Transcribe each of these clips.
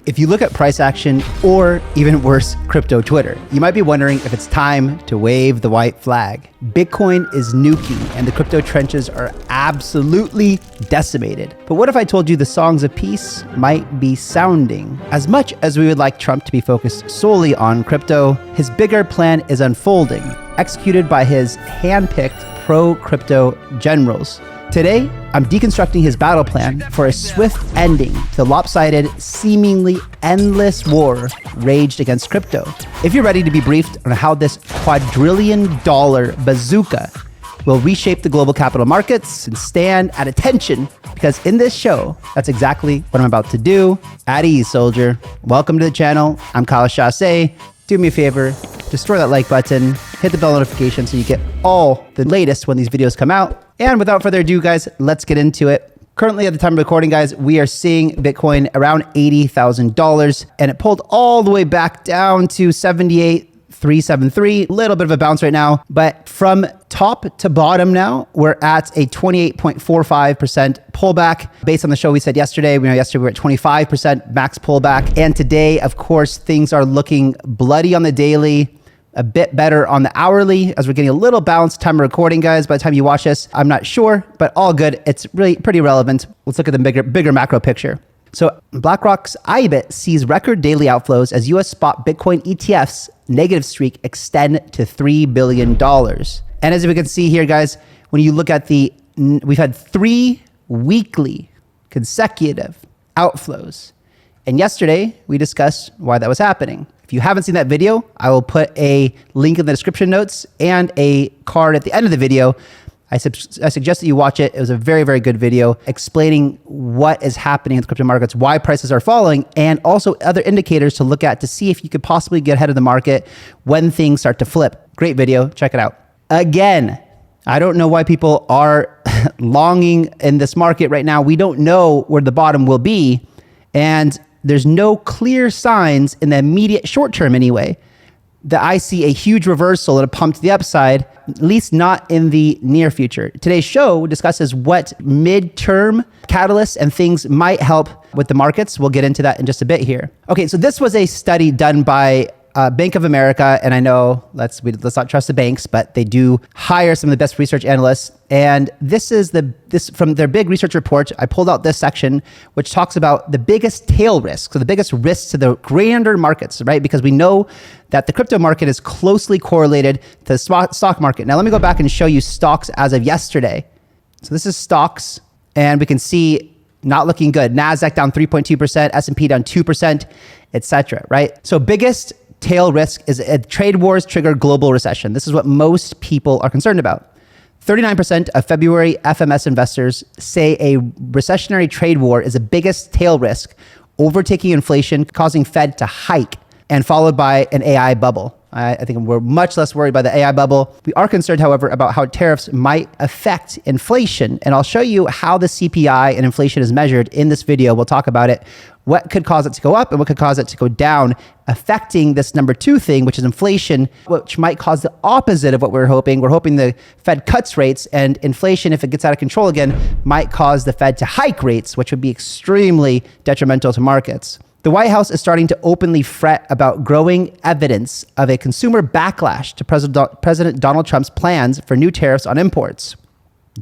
If you look at price action, or even worse, crypto Twitter, you might be wondering if it's time to wave the white flag. Bitcoin is nuking and the crypto trenches are absolutely decimated. But what if I told you the songs of peace might be sounding? As much as we would like Trump to be focused solely on crypto, his bigger plan is unfolding, executed by his hand-picked pro-crypto generals. Today, I'm deconstructing his battle plan for a swift ending to the lopsided, seemingly endless war raged against crypto. If you're ready to be briefed on how this quadrillion-dollar bazooka will reshape the global capital markets and stand at attention, because in this show, that's exactly what I'm about to do. At ease, soldier. Welcome to the channel. I'm Chasse. Do me a favor, destroy that like button, hit the bell notification so you get all the latest when these videos come out. And without further ado, guys, let's get into it. Currently, at the time of recording, guys, we are seeing Bitcoin around $80,000, and it pulled all the way back down to 78,373. A little bit of a bounce right now, but from top to bottom now, we're at a 28.45% pullback. Based on the show we said yesterday, we were at 25% max pullback. And today, of course, things are looking bloody on the daily, a bit better on the hourly, as we're getting a little bounce. Time of recording, guys, by the time you watch this, I'm not sure, but all good. It's really pretty relevant. Let's look at the bigger macro picture. So BlackRock's IBIT sees record daily outflows as US spot Bitcoin ETFs negative streak extend to $3 billion. And as we can see here, guys, when you look at we've had 3 weekly consecutive outflows. And yesterday we discussed why that was happening. If you haven't seen that video, I will put a link in the description notes and a card at the end of the video. I suggest that you watch it. It was a very, very good video explaining what is happening in the crypto markets, why prices are falling, and also other indicators to look at to see if you could possibly get ahead of the market when things start to flip. Great video. Check it out. Again, I don't know why people are longing in this market right now. We don't know where the bottom will be, and there's no clear signs in the immediate short term anyway that I see a huge reversal and a pump to the upside, at least not in the near future. Today's show discusses what midterm catalysts and things might help with the markets. We'll get into that in just a bit here. Okay, so this was a study done by Bank of America, and I know let's not trust the banks, but they do hire some of the best research analysts. And this is this from their big research report. I pulled out this section, which talks about the biggest tail risks, so the biggest risks to the grander markets, right? Because we know that the crypto market is closely correlated to the stock market. Now, let me go back and show you stocks as of yesterday. So this is stocks, and we can see not looking good. NASDAQ down 3.2%, S&P down 2%, etc. right? So biggest tail risk is trade wars trigger global recession. This is what most people are concerned about. 39% of February FMS investors say a recessionary trade war is the biggest tail risk, overtaking inflation, causing Fed to hike, and followed by an AI bubble. I think we're much less worried by the AI bubble. We are concerned, however, about how tariffs might affect inflation. And I'll show you how the CPI and inflation is measured in this video. We'll talk about it. What could cause it to go up and what could cause it to go down, affecting this number 2 thing, which is inflation, which might cause the opposite of what we're hoping. We're hoping the Fed cuts rates, and inflation, if it gets out of control again, might cause the Fed to hike rates, which would be extremely detrimental to markets. The White House is starting to openly fret about growing evidence of a consumer backlash to President Donald Trump's plans for new tariffs on imports.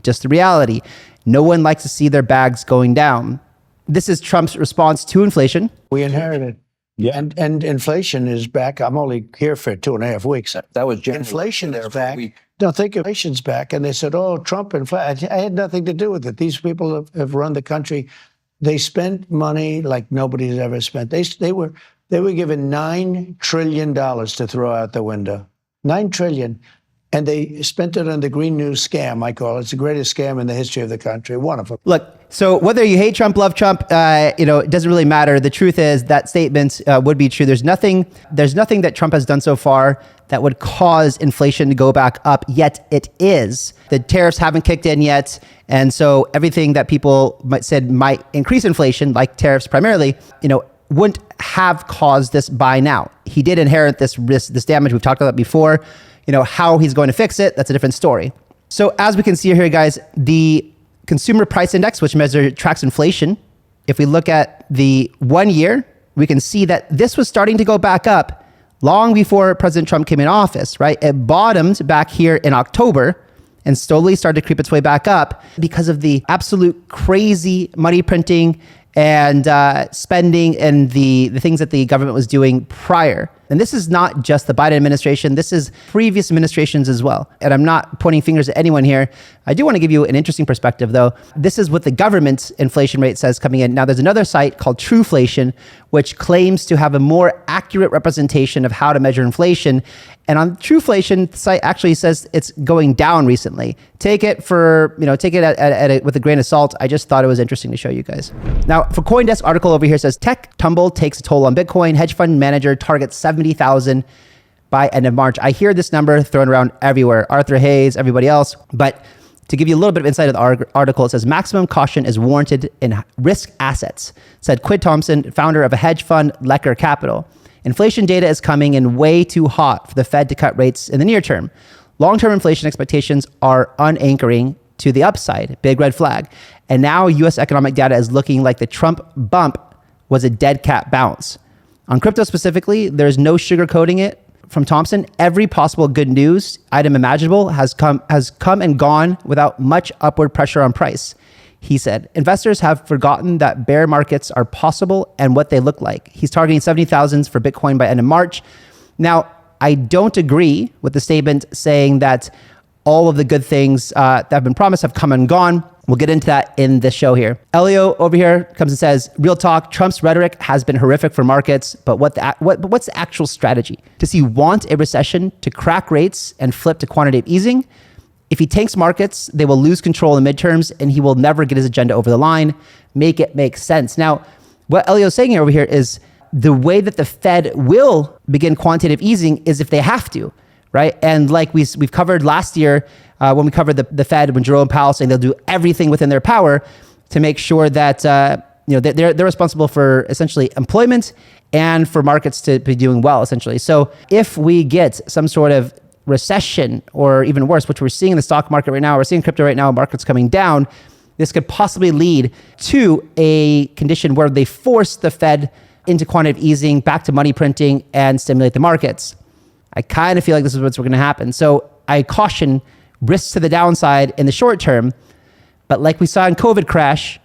Just the reality. No one likes to see their bags going down. This is Trump's response to inflation. We inherited. Yeah. And inflation is back. I'm only here for 2.5 weeks. That was January. Inflation is back. No, think inflation's back. And they said, oh, Trump inflation. I had nothing to do with it. These people have run the country. They spent money like nobody's ever spent. They were given $9 trillion to throw out the window. $9 trillion. And they spent it on the Green News scam, I call it. It's the greatest scam in the history of the country, one of them. Look, so whether you hate Trump, love Trump, it doesn't really matter. The truth is that statement would be true. There's nothing that Trump has done so far that would cause inflation to go back up, yet it is. The tariffs haven't kicked in yet, and so everything that people might increase inflation, like tariffs primarily, wouldn't have caused this by now. He did inherit this risk, this damage. We've talked about that before. How he's going to fix it, that's a different story. So as we can see here, guys, the consumer price index, which tracks inflation, if we look at the 1 year we can see that this was starting to go back up long before President Trump came in office, right? It bottomed back here in October and slowly started to creep its way back up because of the absolute crazy money printing and spending and the things that the government was doing prior. And this is not just the Biden administration, this is previous administrations as well. And I'm not pointing fingers at anyone here. I do want to give you an interesting perspective though. This is what the government's inflation rate says coming in. Now there's another site called Trueflation, which claims to have a more accurate representation of how to measure inflation. And on Trueflation, the site actually says it's going down recently. Take it for, take it with a grain of salt. I just thought it was interesting to show you guys. Now, for CoinDesk article over here says, tech tumble takes a toll on Bitcoin. Hedge fund manager targets 70,000 by end of March. I hear this number thrown around everywhere. Arthur Hayes, everybody else. But to give you a little bit of insight of the article, it says maximum caution is warranted in risk assets, said Quid Thompson, founder of a hedge fund, Lecker Capital. Inflation data is coming in way too hot for the Fed to cut rates in the near term. Long-term inflation expectations are unanchoring to the upside, big red flag. And now US economic data is looking like the Trump bump was a dead cat bounce. On crypto specifically, there's no sugarcoating it. From Thompson, every possible good news item imaginable has come and gone without much upward pressure on price. He said, investors have forgotten that bear markets are possible and what they look like. He's targeting 70,000 for Bitcoin by end of March. Now, I don't agree with the statement saying that all of the good things that have been promised have come and gone. We'll get into that in the show here. Elio over here comes and says, real talk, Trump's rhetoric has been horrific for markets, but what's the actual strategy? Does he want a recession to crack rates and flip to quantitative easing? If he tanks markets, they will lose control in the midterms and he will never get his agenda over the line. Make it make sense. Now, what Elio's saying over here is the way that the Fed will begin quantitative easing is if they have to, right? And like we've covered last year when we covered the Fed, when Jerome Powell saying they'll do everything within their power to make sure that they're responsible for essentially employment and for markets to be doing well, essentially. So if we get some sort of recession, or even worse, which we're seeing in the stock market right now, we're seeing crypto right now, markets coming down, this could possibly lead to a condition where they force the Fed into quantitative easing, back to money printing, and stimulate the markets. I kind of feel like this is what's going to happen. So I caution risks to the downside in the short term, but like we saw in COVID crash,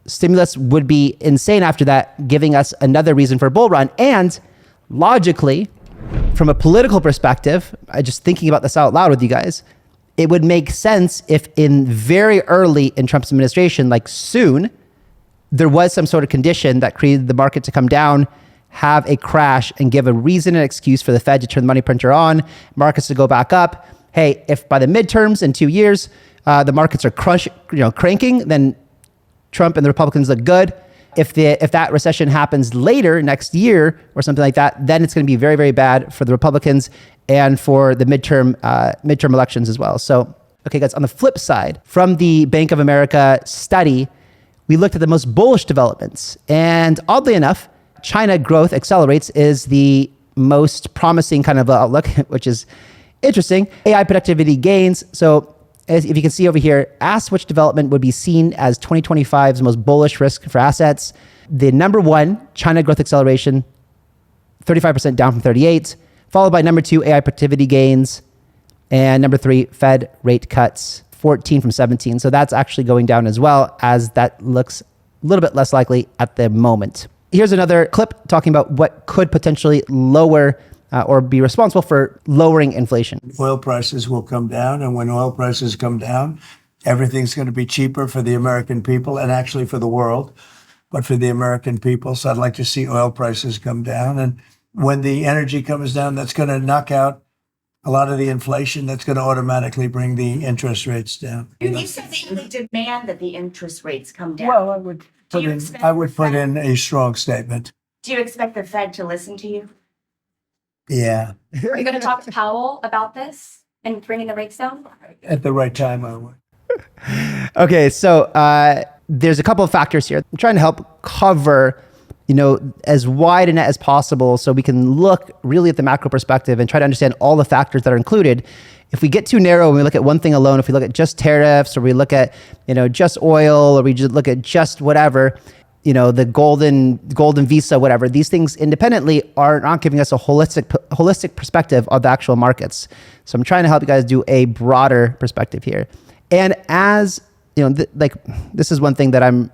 stimulus would be insane after that, giving us another reason for a bull run. And logically, from a political perspective, I just thinking about this out loud with you guys, it would make sense if in very early in Trump's administration, like soon, there was some sort of condition that created the market to come down, have a crash, and give a reason and excuse for the Fed to turn the money printer on, markets to go back up. Hey, if by the midterms in 2 years, the markets are cranking, then Trump and the Republicans look good. If that recession happens later next year or something like that, then it's going to be very, very bad for the Republicans and for the midterm elections as well. So, okay, guys, on the flip side, from the Bank of America study, we looked at the most bullish developments. And oddly enough, China growth accelerates is the most promising kind of outlook, which is interesting. AI productivity gains. So as if you can see over here, ask which development would be seen as 2025's most bullish risk for assets. The number one, China growth acceleration, 35% down from 38, followed by number two, AI productivity gains, and number three, Fed rate cuts, 14 from 17. So that's actually going down as well, as that looks a little bit less likely at the moment. Here's another clip talking about what could potentially lower or be responsible for lowering inflation. Oil prices will come down, and when oil prices come down, everything's going to be cheaper for the American people and actually for the world, but for the American people. So I'd like to see oil prices come down. And when the energy comes down, that's going to knock out a lot of the inflation. That's going to automatically bring the interest rates down. You said that you would demand that the interest rates come down. Well, I would put in a strong statement. Do you expect the Fed to listen to you? Yeah. Are you going to talk to Powell about this and bringing the rates down? At the right time, I would. Okay, so there's a couple of factors here. I'm trying to help cover, as wide a net as possible so we can look really at the macro perspective and try to understand all the factors that are included. If we get too narrow and we look at one thing alone, if we look at just tariffs or we look at, just oil or we just look at just whatever, the golden visa, whatever, these things independently are not giving us a holistic perspective of the actual markets. So I'm trying to help you guys do a broader perspective here. And as this is one thing that I'm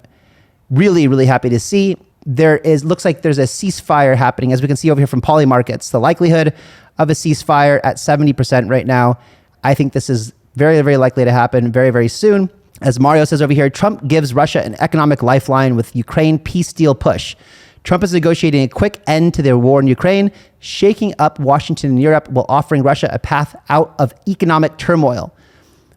really, really happy to see. Looks like there's a ceasefire happening, as we can see over here from Polymarkets. The likelihood of a ceasefire at 70% right now. I think this is very, very likely to happen very, very soon. As Mario says over here, Trump gives Russia an economic lifeline with Ukraine peace deal push. Trump is negotiating a quick end to their war in Ukraine, shaking up Washington and Europe while offering Russia a path out of economic turmoil.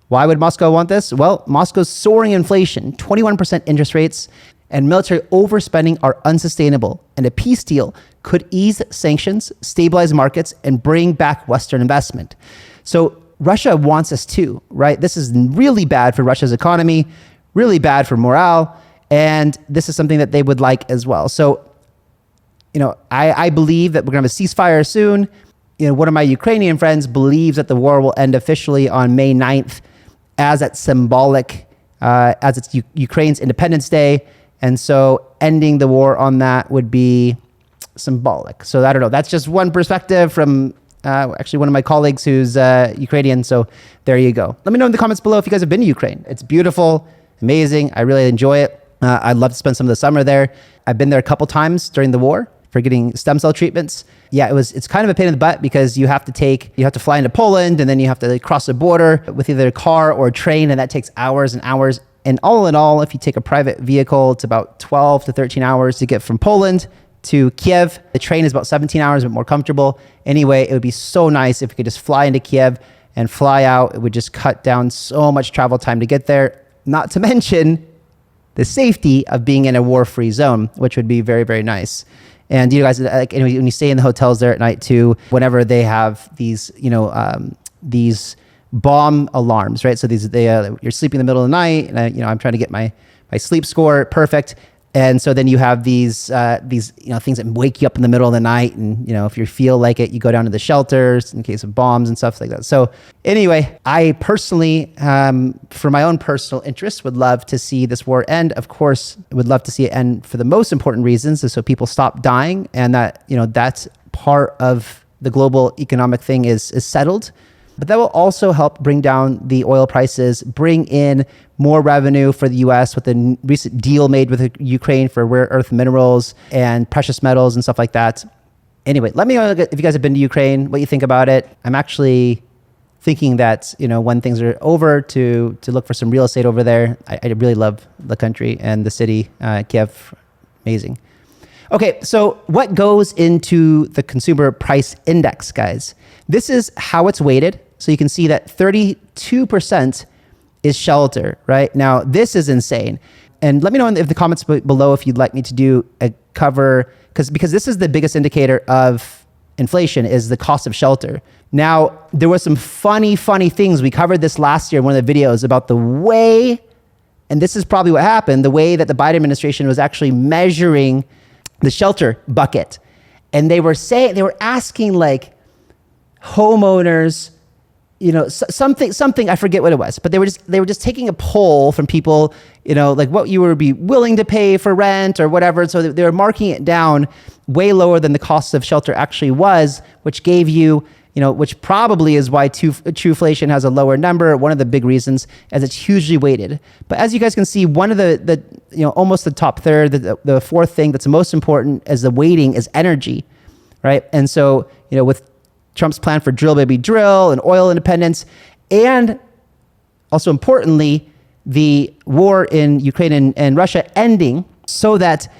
Why would Moscow want this? Well, Moscow's soaring inflation, 21% interest rates, and military overspending are unsustainable, and a peace deal could ease sanctions, stabilize markets, and bring back Western investment. So Russia wants us too, right? This is really bad for Russia's economy, really bad for morale, and this is something that they would like as well. So, I believe that we're going to have a ceasefire soon. One of my Ukrainian friends believes that the war will end officially on May 9th as it's symbolic, as it's Ukraine's Independence Day. And so ending the war on that would be symbolic. So I don't know. That's just one perspective from actually one of my colleagues who's Ukrainian. So there you go. Let me know in the comments below if you guys have been to Ukraine. It's beautiful, amazing. I really enjoy it. I'd love to spend some of the summer there. I've been there a couple times during the war for getting stem cell treatments. Yeah, it's kind of a pain in the butt because you have to fly into Poland and then you have to cross the border with either a car or a train, and that takes hours and hours. And all in all, if you take a private vehicle, it's about 12 to 13 hours to get from Poland to Kiev. The train is about 17 hours, but more comfortable. Anyway, it would be so nice if you could just fly into Kiev and fly out. It would just cut down so much travel time to get there. Not to mention the safety of being in a war-free zone, which would be very, very nice. And you guys, when you stay in the hotels there at night too, whenever they have these, these bomb alarms, right? So you're sleeping in the middle of the night, and I'm trying to get my sleep score perfect. And so then you have these things that wake you up in the middle of the night, and if you feel like it, you go down to the shelters in case of bombs and stuff like that. So anyway, I personally, for my own personal interest, would love to see this war end. Of course, would love to see it end for the most important reasons, is so people stop dying, and that that's part of the global economic thing is settled. But that will also help bring down the oil prices, bring in more revenue for the U.S. with the recent deal made with Ukraine for rare earth minerals and precious metals and stuff like that. Anyway, let me know if you guys have been to Ukraine, what you think about it. I'm actually thinking that, when things are over, to look for some real estate over there. I really love the country and the city, Kiev, amazing. Okay, so what goes into the consumer price index, guys? This is how it's weighted. So you can see that 32% is shelter, right? Now, this is insane. And let me know in the comments below if you'd like me to do a cover, because this is the biggest indicator of inflation, is the cost of shelter. Now, there were some funny things. We covered this last year in one of the videos about the way, and this is probably what happened, the way that the Biden administration was actually measuring the shelter bucket. And they were asking like homeowners, something, I forget what it was, but they were just taking a poll from people, like what you would be willing to pay for rent or whatever. So they were marking it down way lower than the cost of shelter actually was, which gave you, which probably is why Trueflation has a lower number. One of the big reasons, as it's hugely weighted. But as you guys can see, one of the almost the top third, the fourth thing that's most important as the weighting is energy, right? And so, with Trump's plan for drill baby drill and oil independence, and also importantly, the war in Ukraine and Russia ending, so that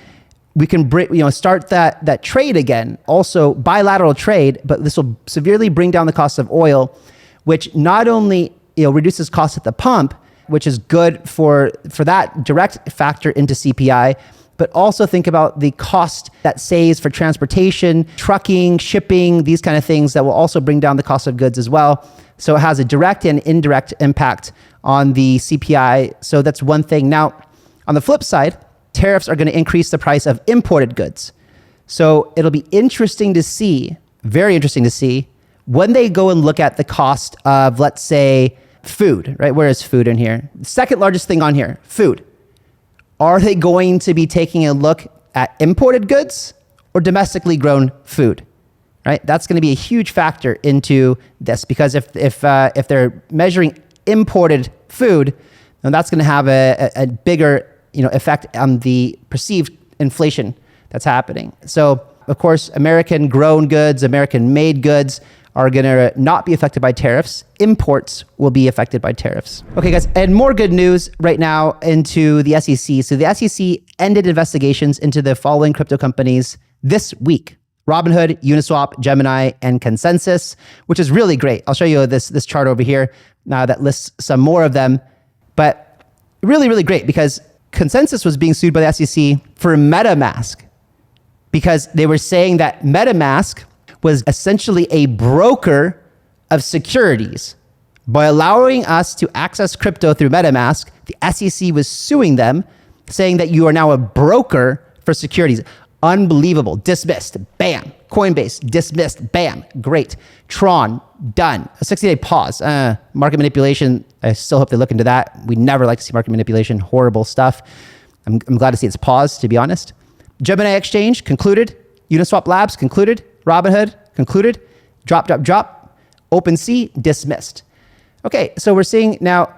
we can start that trade again. Also bilateral trade, but this will severely bring down the cost of oil, which not only reduces costs at the pump, which is good for that direct factor into CPI, but also think about the cost that saves for transportation, trucking, shipping, these kind of things that will also bring down the cost of goods as well. So it has a direct and indirect impact on the CPI. So that's one thing. Now, on the flip side, tariffs are going to increase the price of imported goods. So it'll be interesting to see, very interesting to see, when they go and look at the cost of, let's say, food, right? Where is food in here? The second largest thing on here, food. Are they going to be taking a look at imported goods or domestically grown food? Right? That's going to be a huge factor into this, because if they're measuring imported food, then that's going to have a bigger effect on the perceived inflation that's happening. So of course, American grown goods, American made goods are going to not be affected by tariffs. Imports will be affected by tariffs. Okay, guys, and more good news right now into the SEC. So the SEC ended investigations into the following crypto companies this week: Robinhood, Uniswap, Gemini, and Consensus, which is really great. I'll show you this chart over here that lists some more of them, but really, really great, because Consensus was being sued by the SEC for MetaMask, because they were saying that MetaMask was essentially a broker of securities. By allowing us to access crypto through MetaMask, the SEC was suing them, saying that you are now a broker for securities. Unbelievable. Dismissed. Bam. Coinbase. Dismissed. Bam. Great. Tron. Done. A 60-day pause. Market manipulation. I still hope they look into that. We never like to see market manipulation. Horrible stuff. I'm glad to see it's paused, to be honest. Gemini Exchange concluded. Uniswap Labs concluded. Robinhood concluded. Drop. OpenSea dismissed. Okay, so we're seeing now.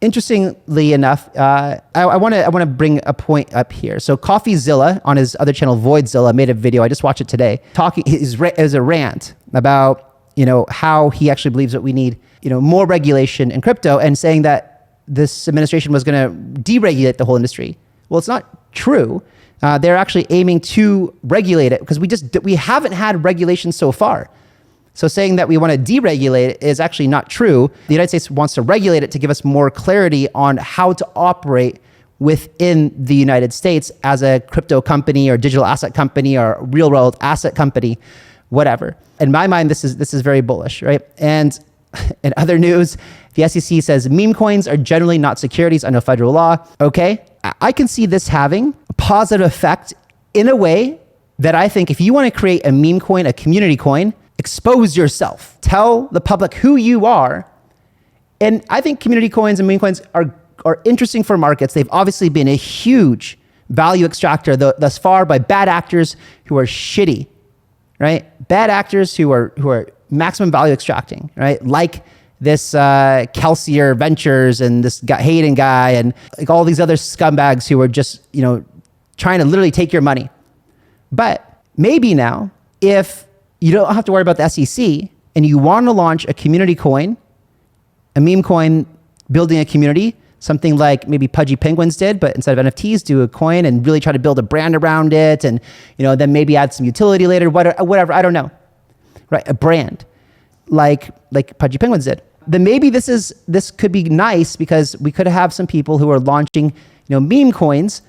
Interestingly enough, I want to bring a point up here. So CoffeeZilla on his other channel, Voidzilla, made a video. I just watched it today. Talking is a rant about how he actually believes that we need more regulation in crypto, and saying that this administration was going to deregulate the whole industry. Well, it's not true. They're actually aiming to regulate it, because we haven't had regulation so far. So saying that we want to deregulate it is actually not true. The United States wants to regulate it to give us more clarity on how to operate within the United States as a crypto company or digital asset company or real world asset company, whatever. In my mind, this is very bullish, right? And in other news, the SEC says meme coins are generally not securities under federal law. Okay, I can see this having a positive effect in a way that I think if you want to create a meme coin, a community coin, expose yourself. Tell the public who you are. And I think community coins and meme coins are interesting for markets. They've obviously been a huge value extractor thus far by bad actors who are shitty, right? Bad actors who are maximum value extracting, right? Like this Kelsier Ventures and this Hayden guy and like all these other scumbags who are just, trying to literally take your money. But maybe now, if you don't have to worry about the SEC and you want to launch a community coin, a meme coin, building a community, something like maybe Pudgy Penguins did, but instead of NFTs, do a coin and really try to build a brand around it, and then maybe add some utility later, whatever, I don't know, right? A brand like Pudgy Penguins did. Then maybe this could be nice, because we could have some people who are launching meme coins,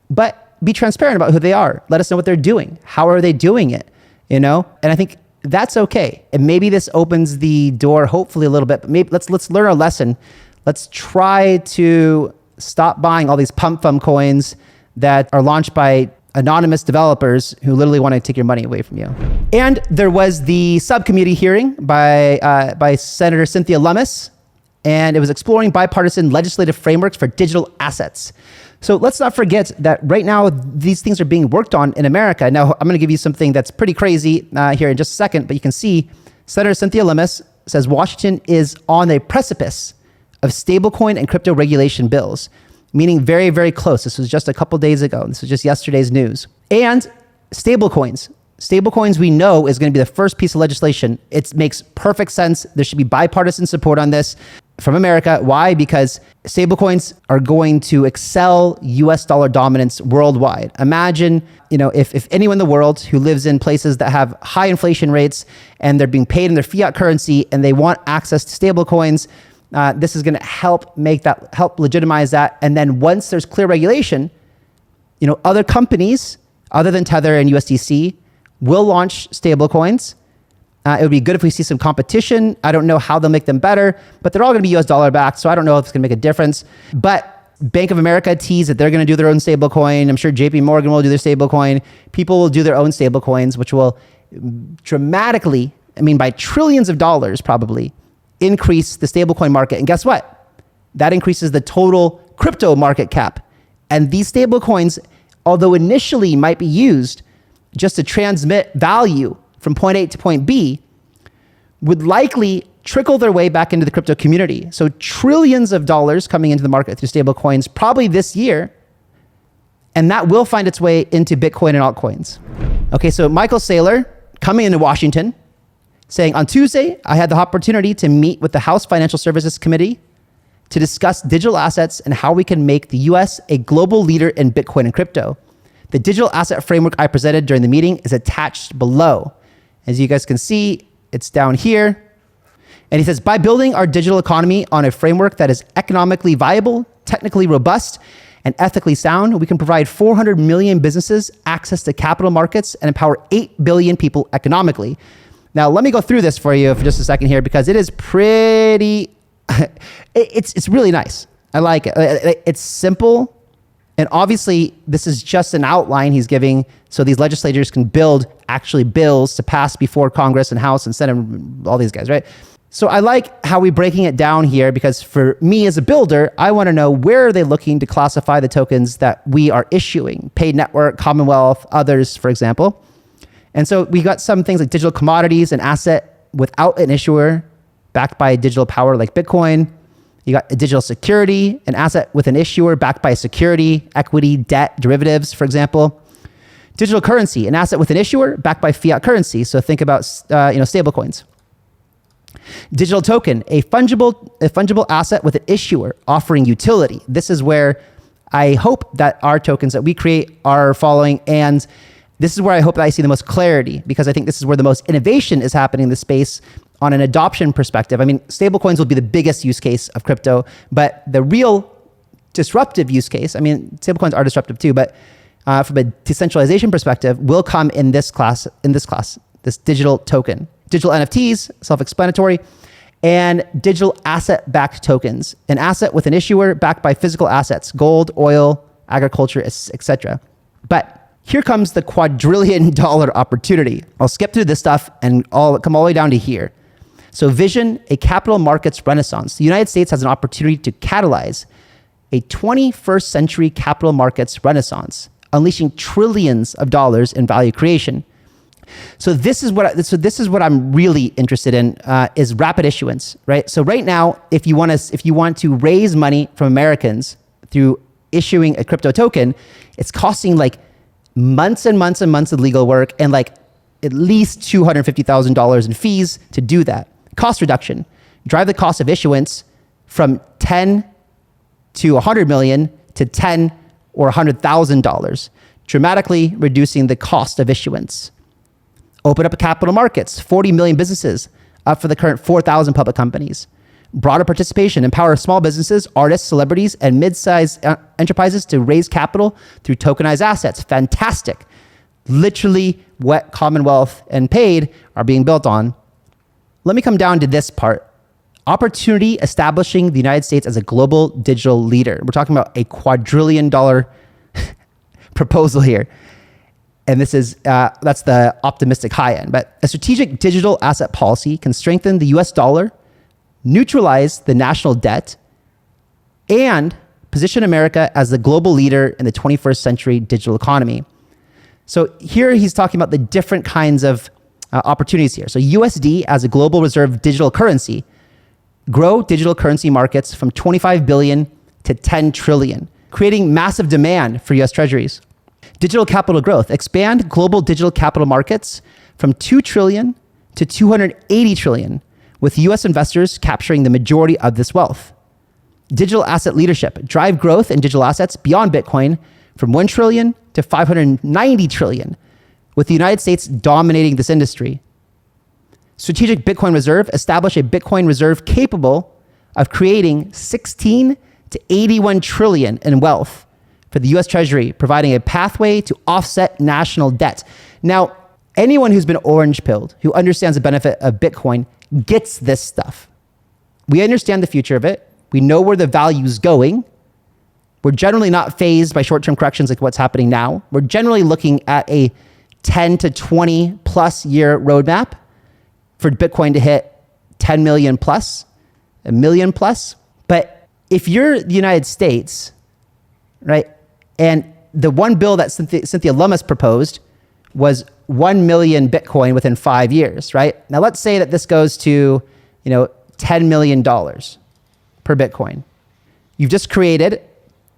but be transparent about who they are. Let us know what they're doing. How are they doing it? And I think that's okay. And maybe this opens the door, hopefully a little bit, but maybe let's learn a lesson. Let's try to stop buying all these pump fum coins that are launched by anonymous developers who literally want to take your money away from you. And there was the subcommittee hearing by Senator Cynthia Lummis, and it was exploring bipartisan legislative frameworks for digital assets. So let's not forget that right now, these things are being worked on in America. Now, I'm going to give you something that's pretty crazy here in just a second, but you can see Senator Cynthia Lummis says Washington is on a precipice of stablecoin and crypto regulation bills, meaning very, very close. This was just a couple days ago. This was just yesterday's news. And stablecoins. Stablecoins, we know, is going to be the first piece of legislation. It makes perfect sense. There should be bipartisan support on this from America. Why? Because stablecoins are going to excel US dollar dominance worldwide. Imagine, if anyone in the world who lives in places that have high inflation rates and they're being paid in their fiat currency and they want access to stablecoins, this is going to help legitimize that. And then once there's clear regulation, other companies other than Tether and USDC will launch stablecoins. It would be good if we see some competition. I don't know how they'll make them better, but they're all going to be US dollar backed, so I don't know if it's going to make a difference. But Bank of America teased that they're going to do their own stablecoin. I'm sure JP Morgan will do their stablecoin. People will do their own stablecoins, which will dramatically, by trillions of dollars probably, increase the stablecoin market. And guess what? That increases the total crypto market cap And these stable coins, although initially might be used just to transmit value from point A to point B, would likely trickle their way back into the crypto community. So trillions of dollars coming into the market through stable coins probably this year, and that will find its way into Bitcoin and altcoins. Okay, so Michael Saylor coming into Washington saying, on Tuesday, I had the opportunity to meet with the House Financial Services Committee to discuss digital assets and how we can make the US a global leader in Bitcoin and crypto. The digital asset framework I presented during the meeting is attached below. As you guys can see, it's down here. And he says, by building our digital economy on a framework that is economically viable, technically robust, and ethically sound, we can provide 400 million businesses access to capital markets and empower 8 billion people economically. Now, let me go through this for you for just a second here, because it is pretty, it's really nice. I like it. It's simple. And obviously, this is just an outline he's giving so these legislators can build actually bills to pass before Congress and House and Senate, all these guys, right? So I like how we're breaking it down here, because for me as a builder, I want to know where are they looking to classify the tokens that we are issuing, Paid Network, Commonwealth, others, for example. And so we got some things like digital commodities, an asset without an issuer backed by digital power like Bitcoin. You got a digital security, an asset with an issuer backed by security, equity, debt, derivatives, for example. Digital currency, an asset with an issuer backed by fiat currency. So think about stable coins. Digital token, a fungible asset with an issuer offering utility. This is where I hope that our tokens that we create are following, and this is where I hope that I see the most clarity, because I think this is where the most innovation is happening in the space on an adoption perspective. I mean, stablecoins will be the biggest use case of crypto, but the real disruptive use case, I mean, stablecoins are disruptive too, but from a decentralization perspective, will come in this digital token. Digital NFTs, self-explanatory, and digital asset-backed tokens, an asset with an issuer backed by physical assets, gold, oil, agriculture, etc. But here comes the quadrillion-dollar opportunity. I'll skip through this stuff and I'll come all the way down to here. So vision a capital markets renaissance. The United States has an opportunity to catalyze a 21st century capital markets renaissance, unleashing trillions of dollars in value creation. So this is what I'm really interested in is rapid issuance, right? So right now, if you want to raise money from Americans through issuing a crypto token, it's costing like months and months and months of legal work and like at least $250,000 in fees to do that. Cost reduction, drive the cost of issuance from 10 to 100 million to 10 or $100,000, dramatically reducing the cost of issuance. Open up capital markets, 40 million businesses, up for the current 4,000 public companies. Broader participation, empower small businesses, artists, celebrities, and mid-sized enterprises to raise capital through tokenized assets. Fantastic. Literally what Commonwealth and Paid are being built on. Let me come down to this part. Opportunity establishing the United States as a global digital leader. We're talking about a quadrillion-dollar proposal here. And this is, that's the optimistic high end. But a strategic digital asset policy can strengthen the US dollar, neutralize the national debt, and position America as the global leader in the 21st century digital economy. So here he's talking about the different kinds of opportunities here. So USD as a global reserve digital currency, grow digital currency markets from 25 billion to 10 trillion, creating massive demand for US treasuries. Digital capital growth, expand global digital capital markets from 2 trillion to 280 trillion, with US investors capturing the majority of this wealth. Digital asset leadership, drive growth in digital assets beyond Bitcoin from 1 trillion to 590 trillion, with the United States dominating this industry. Strategic Bitcoin reserve, establish a Bitcoin reserve capable of creating 16 to 81 trillion in wealth for the US Treasury, providing a pathway to offset national debt. Now, anyone who's been orange-pilled, who understands the benefit of Bitcoin, gets this stuff. We understand the future of it. We know where the value's going. We're generally not fazed by short-term corrections like what's happening now. We're generally looking at a 10 to 20 plus year roadmap for Bitcoin to hit 10 million plus, a million plus. But if you're the United States, right, And the one bill that Cynthia Lummis proposed was 1 million Bitcoin within 5 years, right? Now let's say that this goes to, $10 million per Bitcoin. You've just created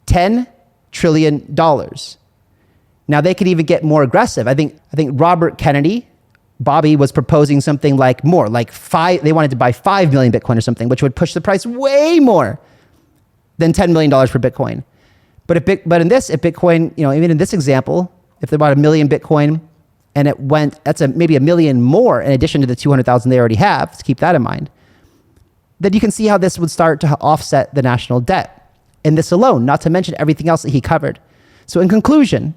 $10 trillion. Now they could even get more aggressive. I think Robert Kennedy, Bobby, was proposing something like more, like they wanted to buy 5 million Bitcoin or something, which would push the price way more than $10 million per Bitcoin. But if Bitcoin, even in this example, if they bought 1 million Bitcoin and it went, that's maybe 1 million more in addition to the 200,000 they already have, to keep that in mind, then you can see how this would start to offset the national debt in this alone, not to mention everything else that he covered. So in conclusion,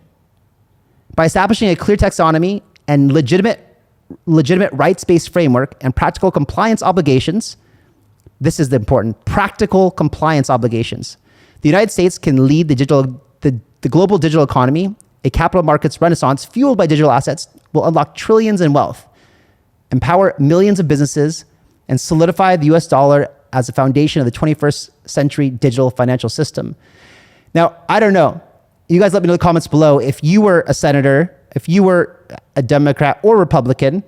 by establishing a clear taxonomy and legitimate rights-based framework and practical compliance obligations, this is the important, practical compliance obligations. The United States can lead the global digital economy. A capital markets renaissance fueled by digital assets will unlock trillions in wealth, empower millions of businesses, and solidify the US dollar as a foundation of the 21st century digital financial system. Now, I don't know. You guys let me know in the comments below if you were a senator, if you were a Democrat or Republican,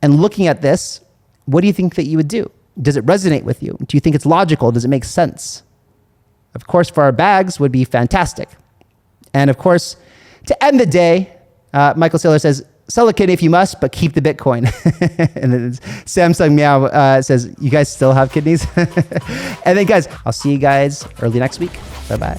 and looking at this, what do you think that you would do? Does it resonate with you? Do you think it's logical? Does it make sense? Of course, for our bags would be fantastic. And of course, to end the day, Michael Saylor says, sell a kidney if you must, but keep the Bitcoin. And then Samsung Meow says, you guys still have kidneys? And then guys, I'll see you guys early next week. Bye-bye.